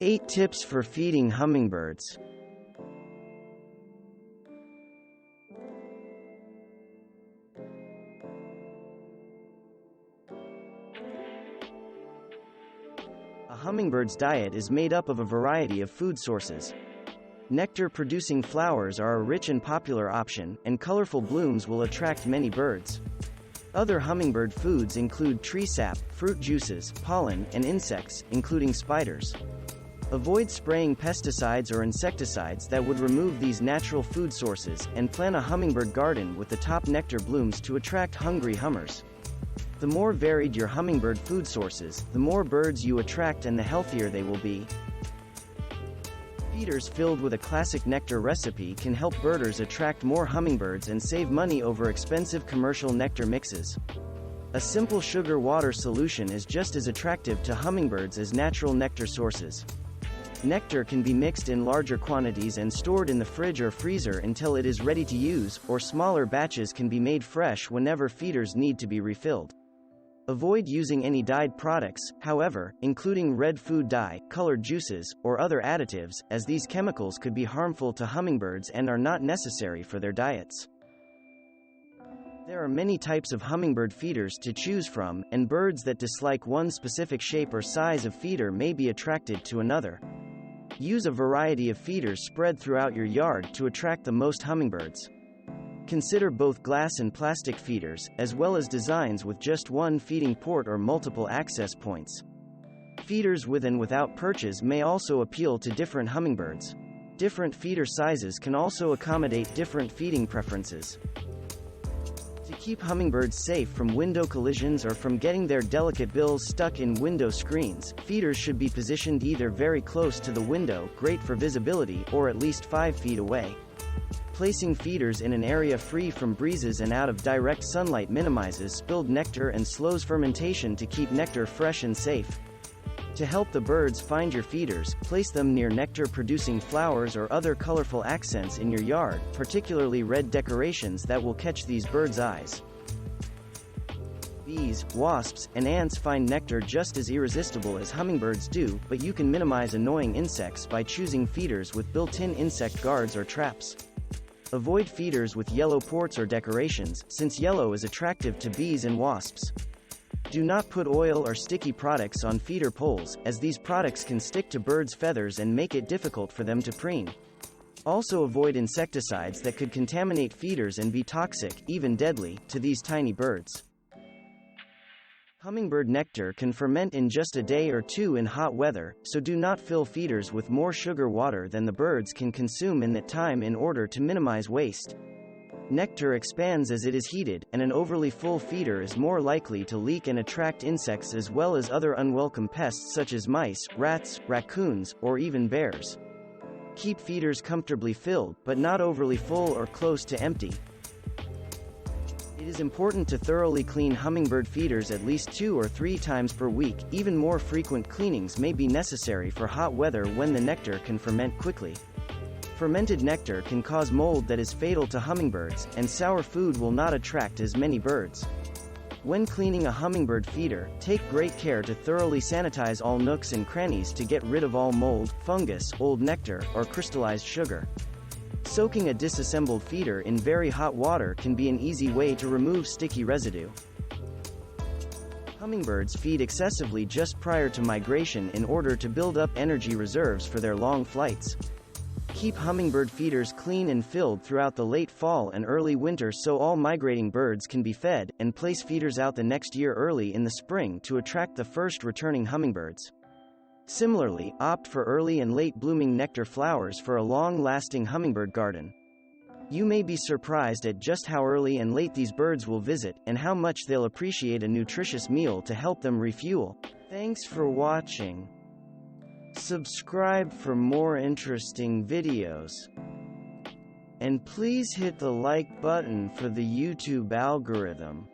8 tips for feeding hummingbirds. A hummingbird's diet is made up of a variety of food sources. Nectar-producing flowers are a rich and popular option, and colorful blooms will attract many birds. Other hummingbird foods include tree sap, fruit juices, pollen, and insects, including spiders. Avoid spraying pesticides or insecticides that would remove these natural food sources, and plant a hummingbird garden with the top nectar blooms to attract hungry hummers. The more varied your hummingbird food sources, the more birds you attract and the healthier they will be. Feeders filled with a classic nectar recipe can help birders attract more hummingbirds and save money over expensive commercial nectar mixes. A simple sugar-water solution is just as attractive to hummingbirds as natural nectar sources. Nectar can be mixed in larger quantities and stored in the fridge or freezer until it is ready to use, or smaller batches can be made fresh whenever feeders need to be refilled. Avoid using any dyed products, however, including red food dye, colored juices, or other additives, as these chemicals could be harmful to hummingbirds and are not necessary for their diets. There are many types of hummingbird feeders to choose from, and birds that dislike one specific shape or size of feeder may be attracted to another. Use a variety of feeders spread throughout your yard to attract the most hummingbirds. Consider both glass and plastic feeders, as well as designs with just one feeding port or multiple access points. Feeders with and without perches may also appeal to different hummingbirds. Different feeder sizes can also accommodate different feeding preferences. To keep hummingbirds safe from window collisions or from getting their delicate bills stuck in window screens, feeders should be positioned either very close to the window, great for visibility, or at least 5 feet away. Placing feeders in an area free from breezes and out of direct sunlight minimizes spilled nectar and slows fermentation to keep nectar fresh and safe. To help the birds find your feeders, place them near nectar-producing flowers or other colorful accents in your yard, particularly red decorations that will catch these birds' eyes. Bees, wasps, and ants find nectar just as irresistible as hummingbirds do, but you can minimize annoying insects by choosing feeders with built-in insect guards or traps. Avoid feeders with yellow ports or decorations, since yellow is attractive to bees and wasps. Do not put oil or sticky products on feeder poles, as these products can stick to birds' feathers and make it difficult for them to preen. Also avoid insecticides that could contaminate feeders and be toxic, even deadly, to these tiny birds. Hummingbird nectar can ferment in just a day or two in hot weather, so do not fill feeders with more sugar water than the birds can consume in that time in order to minimize waste. Nectar expands as it is heated, and an overly full feeder is more likely to leak and attract insects as well as other unwelcome pests such as mice, rats, raccoons, or even bears. Keep feeders comfortably filled, but not overly full or close to empty. It is important to thoroughly clean hummingbird feeders at least 2 or 3 times per week. Even more frequent cleanings may be necessary for hot weather when the nectar can ferment quickly. Fermented nectar can cause mold that is fatal to hummingbirds, and sour food will not attract as many birds. When cleaning a hummingbird feeder, take great care to thoroughly sanitize all nooks and crannies to get rid of all mold, fungus, old nectar, or crystallized sugar. Soaking a disassembled feeder in very hot water can be an easy way to remove sticky residue. Hummingbirds feed excessively just prior to migration in order to build up energy reserves for their long flights. Keep hummingbird feeders clean and filled throughout the late fall and early winter so all migrating birds can be fed, and place feeders out the next year early in the spring to attract the first returning hummingbirds. Similarly, opt for early and late blooming nectar flowers for a long-lasting hummingbird garden. You may be surprised at just how early and late these birds will visit, and how much they'll appreciate a nutritious meal to help them refuel. Thanks for watching. Subscribe for more interesting videos. And please hit the like button for the YouTube algorithm.